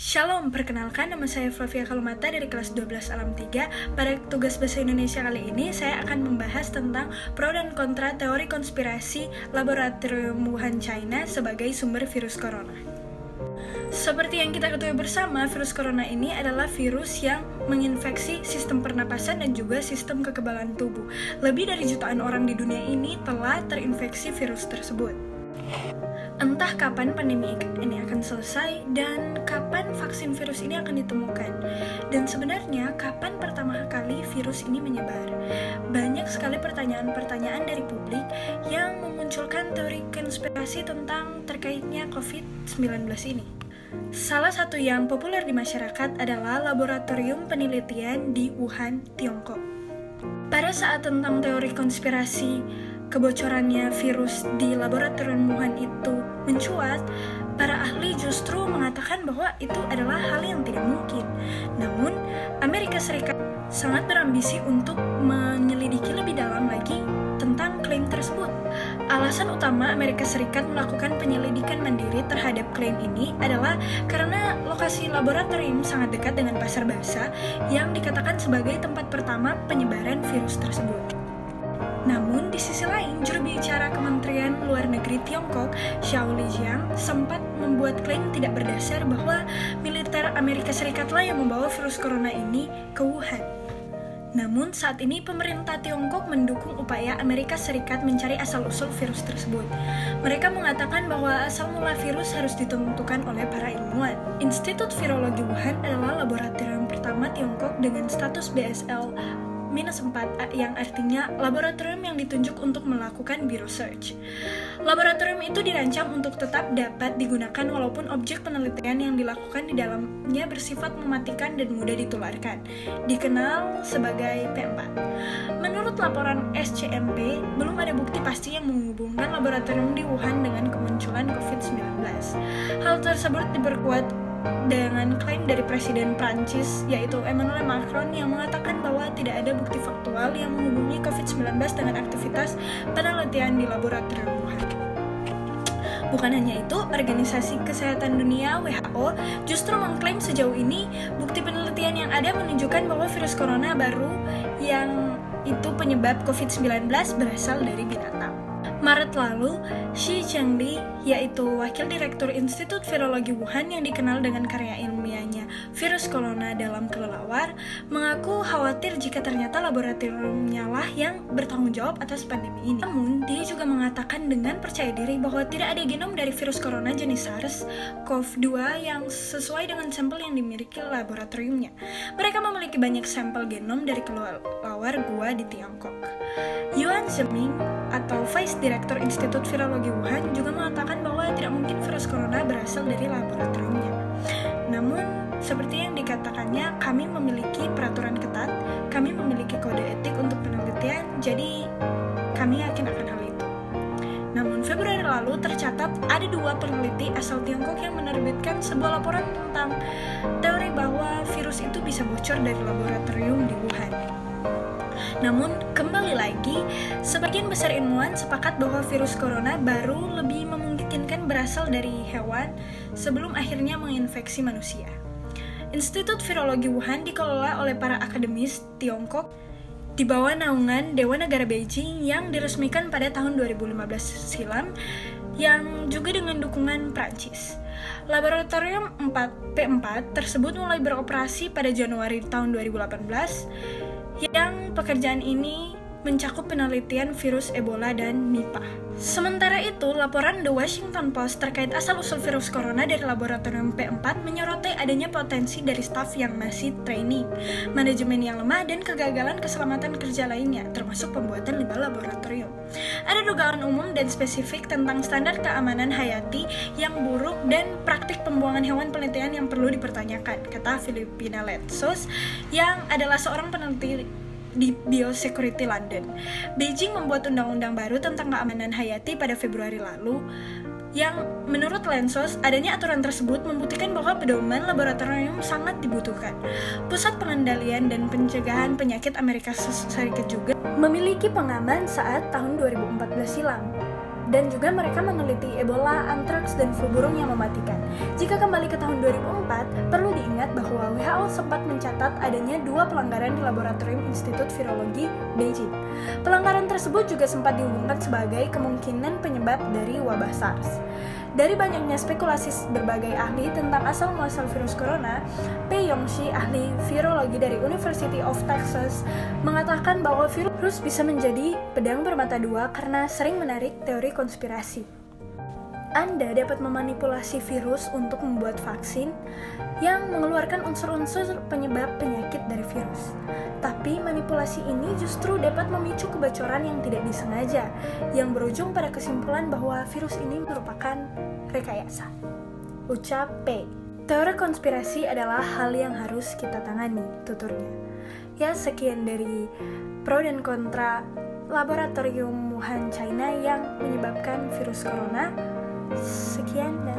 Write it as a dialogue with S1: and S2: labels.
S1: Shalom, perkenalkan nama saya Flavia Kalumata dari kelas 12 Alam 3. Pada tugas bahasa Indonesia kali ini, saya akan membahas tentang pro dan kontra teori konspirasi Laboratorium Wuhan, China sebagai sumber virus corona. Seperti yang kita ketahui bersama, virus corona ini adalah virus yang menginfeksi sistem pernapasan dan juga sistem kekebalan tubuh. Lebih dari jutaan orang di dunia ini telah terinfeksi virus tersebut. Entah kapan pandemi ini akan selesai dan kapan vaksin virus ini akan ditemukan. Dan sebenarnya kapan pertama kali virus ini menyebar? Banyak sekali pertanyaan-pertanyaan dari publik yang memunculkan teori konspirasi tentang terkaitnya COVID-19 ini. Salah satu yang populer di masyarakat adalah Laboratorium Penelitian di Wuhan, Tiongkok. Pada saat tentang teori konspirasi kebocorannya virus di Laboratorium Wuhan itu mencuat, para ahli justru mengatakan bahwa itu adalah hal yang tidak mungkin. Namun, Amerika Serikat sangat berambisi untuk menyelidiki lebih dalam lagi tentang klaim tersebut. Alasan utama Amerika Serikat melakukan penyelidikan mandiri terhadap klaim ini adalah karena lokasi laboratorium sangat dekat dengan pasar basah yang dikatakan sebagai tempat pertama penyebaran virus tersebut. Namun, di sisi lain, juru bicara Kementerian Luar Negeri Tiongkok, Zhao Lijiang, sempat membuat klaim tidak berdasar bahwa militer Amerika Serikatlah yang membawa virus corona ini ke Wuhan. Namun, saat ini pemerintah Tiongkok mendukung upaya Amerika Serikat mencari asal-usul virus tersebut. Mereka mengatakan bahwa asal mula virus harus ditentukan oleh para ilmuwan. Institut Virologi Wuhan adalah laboratorium pertama Tiongkok dengan status BSL -4, yang artinya laboratorium yang ditunjuk untuk melakukan bioresearch. Laboratorium itu dirancang untuk tetap dapat digunakan walaupun objek penelitian yang dilakukan di dalamnya bersifat mematikan dan mudah ditularkan, dikenal sebagai P4. Menurut laporan SCMP, belum ada bukti pasti yang menghubungkan laboratorium di Wuhan dengan kemunculan COVID-19. Hal tersebut diperkuat dengan klaim dari Presiden Prancis, yaitu Emmanuel Macron, yang mengatakan bahwa tidak ada bukti faktual yang menghubungi COVID-19 dengan aktivitas penelitian di laboratorium Wuhan. Bukan hanya itu, Organisasi Kesehatan Dunia (WHO) justru mengklaim sejauh ini bukti penelitian yang ada menunjukkan bahwa virus corona baru yang itu penyebab COVID-19 berasal dari binatang. Maret lalu, Shi Chengli, yaitu Wakil Direktur Institut Virologi Wuhan yang dikenal dengan karya ilmiahnya Virus Corona dalam Kelelawar, mengaku khawatir jika ternyata laboratoriumnya lah yang bertanggung jawab atas pandemi ini. Namun, dia juga mengatakan dengan percaya diri bahwa tidak ada genom dari virus corona jenis SARS-CoV-2 yang sesuai dengan sampel yang dimiliki laboratoriumnya. Mereka memiliki banyak sampel genom dari kelelawar gua di Tiongkok. Yuan Zhiming, atau Vice Director Institut Virologi Wuhan, juga mengatakan bahwa tidak mungkin virus corona berasal dari laboratoriumnya. Namun, seperti yang dikatakannya, kami memiliki peraturan ketat, kami memiliki kode etik untuk penelitian, jadi kami yakin akan hal itu. Namun, Februari lalu tercatat ada 2 peneliti asal Tiongkok yang menerbitkan sebuah laporan tentang teori bahwa virus itu bisa bocor dari laboratorium di Wuhan. Namun, kembali lagi, sebagian besar ilmuwan sepakat bahwa virus corona baru lebih memungkinkan berasal dari hewan sebelum akhirnya menginfeksi manusia. Institut Virologi Wuhan dikelola oleh para akademis Tiongkok di bawah naungan Dewan Negara Beijing yang diresmikan pada tahun 2015 silam, yang juga dengan dukungan Prancis. Laboratorium P4 tersebut mulai beroperasi pada Januari tahun 2018, yang pekerjaan ini mencakup penelitian virus Ebola dan Nipah. Sementara itu, laporan The Washington Post terkait asal-usul virus corona dari laboratorium P4 menyoroti adanya potensi dari staf yang masih training, manajemen yang lemah, dan kegagalan keselamatan kerja lainnya, termasuk pembuatan limbah laboratorium. Ada dugaan umum dan spesifik tentang standar keamanan hayati yang buruk dan praktik pembuangan hewan penelitian yang perlu dipertanyakan, kata Filipina Letsos, yang adalah seorang peneliti di Biosecurity London. Beijing membuat undang-undang baru tentang keamanan hayati pada Februari lalu, yang menurut Lensos, adanya aturan tersebut membuktikan bahwa pedoman laboratorium sangat dibutuhkan. Pusat Pengendalian dan Pencegahan Penyakit Amerika Serikat juga memiliki pengaman saat tahun 2014 silam. Dan juga mereka meneliti Ebola, antraks, dan flu burung yang mematikan. Jika kembali ke tahun 2004, perlu diingat bahwa WHO sempat mencatat adanya 2 pelanggaran di Laboratorium Institut Virologi Beijing. Pelanggaran tersebut juga sempat dihubungkan sebagai kemungkinan penyebab dari wabah SARS. Dari banyaknya spekulasi berbagai ahli tentang asal-muasal virus corona, Pei Yongxi, ahli virologi dari University of Texas, mengatakan bahwa virus bisa menjadi pedang bermata dua karena sering menarik teori konspirasi. Anda dapat memanipulasi virus untuk membuat vaksin yang mengeluarkan unsur-unsur penyebab penyakit dari virus. Tapi manipulasi ini justru dapat memicu kebocoran yang tidak disengaja, yang berujung pada kesimpulan bahwa virus ini merupakan rekayasa. Ucap P. Teori konspirasi adalah hal yang harus kita tangani, tuturnya. Ya, sekian dari pro dan kontra Laboratorium Wuhan, China yang menyebabkan virus corona. Sekian dan